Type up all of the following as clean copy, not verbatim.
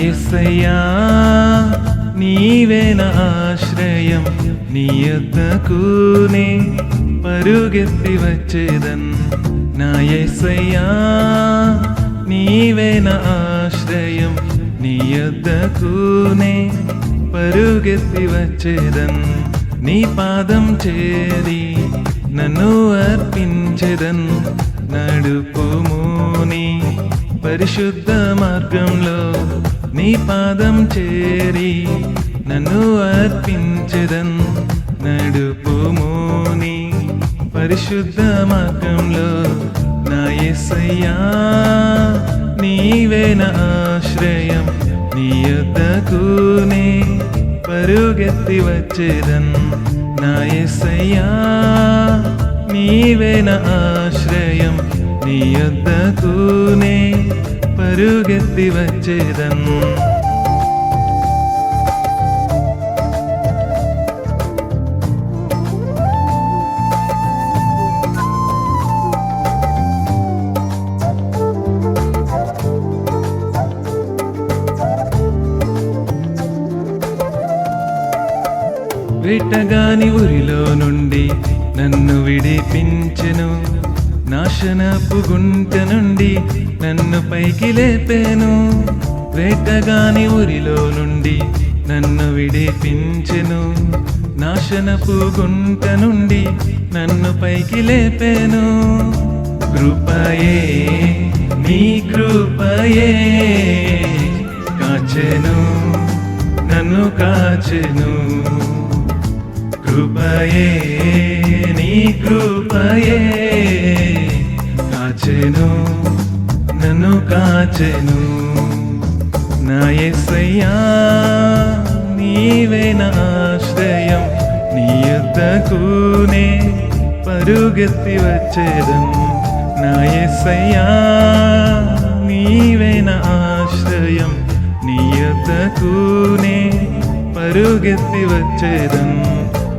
యేసయ్యా నీవే నా ఆశ్రయం, నీ యొద్దకునే పరుగెత్తి వచ్చేదన్. నా యేసయ్యా నీవే నా ఆశ్రయం, నీ యొద్దకునే పరుగెత్తి వచ్చేదన్. నీ పాదం చేరి నన్ను అర్పించెదన్. నడుపుము నీ పరిశుద్ధ మార్గంలో, నీ పాదం చేరి నన్ను అర్పించెదన్. నడుపుము నీ పరిశుద్ధ మార్గంలో. నా యేసయ్యా నీవే నా ఆశ్రయం, నీ యొద్దకునే పరుగెత్తి వచ్చేదన్. నా యేసయ్యా నీవే నా ఆశ్రయం, నీ యొద్దకునే పరుగెత్తి వచ్చేదన్. వేటగాని ఊరిలో నుండి నన్ను విడిపించెను. నాశనపు గుంట నుండి నన్ను పైకి లేపెను. వేటగాని ఊరిలో నుండి నన్ను విడిపించెను. నాశనపు గుంట నుండి నన్ను పైకి లేపెను. కృపయే నీ కృపయే కాచెను, నన్ను కాచెను. కృపయే నీ కృపయే కాచెను, నన్ను కాచెను. నా యేసయ్యా నీవే నా ఆశ్రయం, నీ యొద్దకునే పరుగెత్తి వచ్చేదన్. నా యేసయ్యా నీవే నా ఆశ్రయం, నీ యొద్దకునే పరుగెత్తి వచ్చేదన్.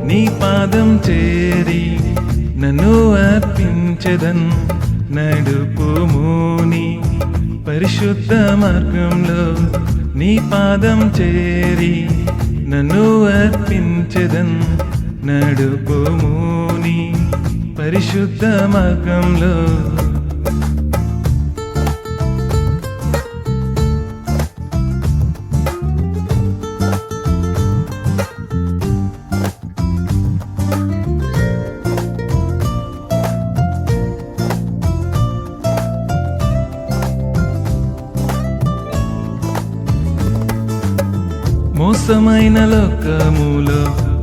నీ పాదం చేరి నన్ను అర్పించెదన్. నడుపుము నీ పరిశుద్ధ మార్గంలో, నీ పాదం చేరి నన్ను అర్పించెదన్. నడుపుము నీ పరిశుద్ధ మార్గంలో. మోసమైన లోకములో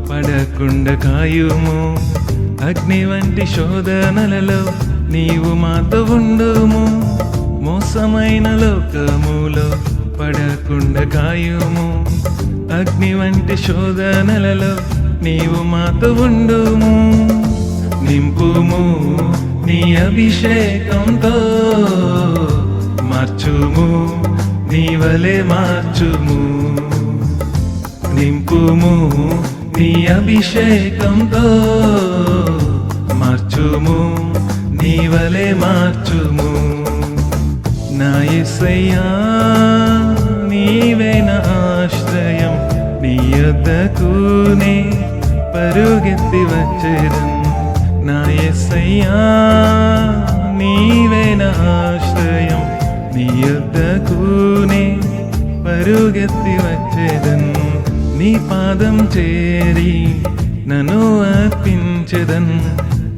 పడకుండా కాయుము. అగ్ని వంటి శోధనలలో నీవు మాతో ఉండుము. మోసమైన లోకములో పడకుండా కాయుము. అగ్ని వంటి శోధనలలో నీవు మాతో ఉండుము. నింపుము నీ అభిషేకంతో, మార్చుము నీ వలె మార్చుము. నింపుము నీ అభిషేకంతో, మార్చుము నీ వలె మార్చుము. నా యేసయ్యా నీవే నా ఆశ్రయం, నీ యొద్దకునే పరుగెత్తి వచ్చేదన్. నా యేసయ్యా నీవే నా ఆశ్రయం, నీ యొద్దకునే పరుగెత్తి వచ్చేదన్. నీ పాదం చేరి నన్ను అర్పించెదన్.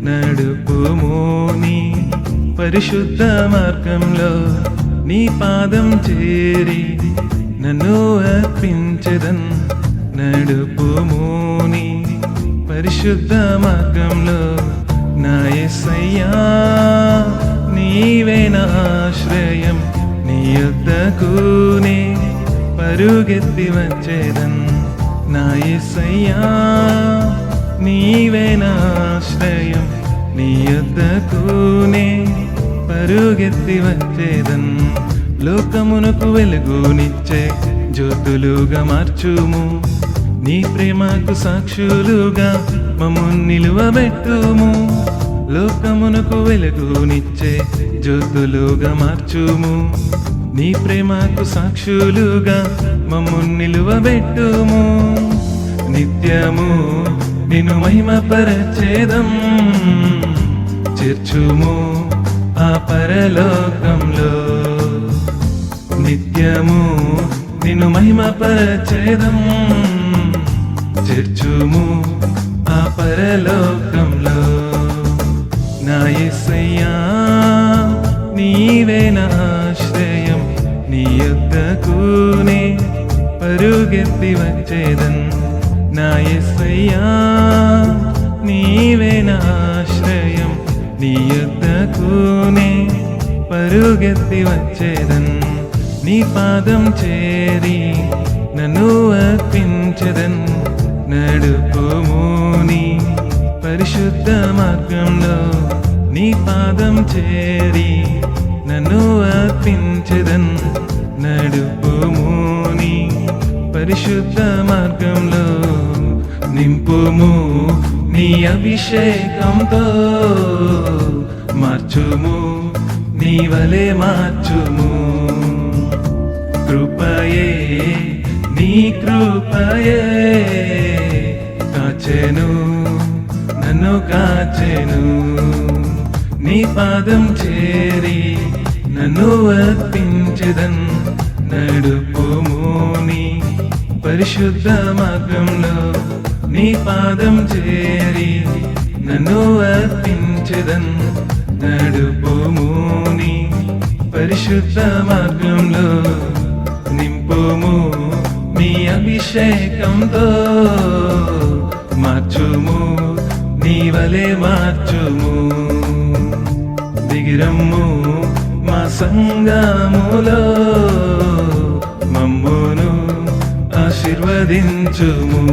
నడుపుము నీ పరిశుద్ధ మార్గంలో, నీ పాదం చేరి నన్ను అర్పించెదన్. నడుపుము నీ పరిశుద్ధ మార్గంలో. నా యేసయ్యా నీవే నా ఆశ్రయం, నీ యొద్దకునే పరుగెత్తి వచ్చేదన్. నా యేసయ్యా నీవే నా ఆశ్రయం, నీ యొద్దకునే పరుగెత్తి వచ్చేదన్. లోకమునకు వెలుగునిచ్చే జ్యోతులుగా మార్చుము. నీ ప్రేమకు సాక్షులుగా మమ్మును నిలువబెట్టుము. లోకమునకు వెలుగునిచ్చే జ్యోతులుగా మార్చుము. నీ ప్రేమకు సాక్షులుగా మమ్ము నిలువబెట్టుము. నిత్యము నిన్ను మహిమపరచేదం, చేర్చుము ఆ పరలోకంలో. నిత్యము నిన్ను మహిమపరచేదం, చేర్చుము ఆ పరలోకంలో. నా యేసయ్యా నీవే నా ఆశ్రయం, నీ యొద్దకునే పరుగెత్తి వచ్చేదన్. నా యేసయ్యా నీవే నా ఆశ్రయం, నీ యొద్దకునే పరుగెత్తి వచ్చేదన్. నీ పాదం చేరి నన్ను అర్పించెదన్. నడుపుము నీ పరిశుద్ధ మార్గంలో. నీ పాదం చేరి నన్ను అర్పించెదన్. నడుపుము నీ పరిశుద్ధ మార్గంలో. నింపుము నీ అభిషేకంతో, మార్చుము నీ వలె మార్చుము. కృపయే నీ కృపయే కాచెను నన్ను కాచెను. నీ పాదం చేరి నన్ను అర్పించెదన్. నడుపుము నీ పరిశుద్ధ మార్గంలో. నీ పాదం చేరి నన్ను అర్పించెదన్. నడుపుము నీ పరిశుద్ధ మార్గంలో. నింపుము నీ అభిషేకంతో, మార్చుము నీ వలె మార్చుము. దిగిరమ్ము మా సంగములో, మమ్మును ఆశీర్వదించుము.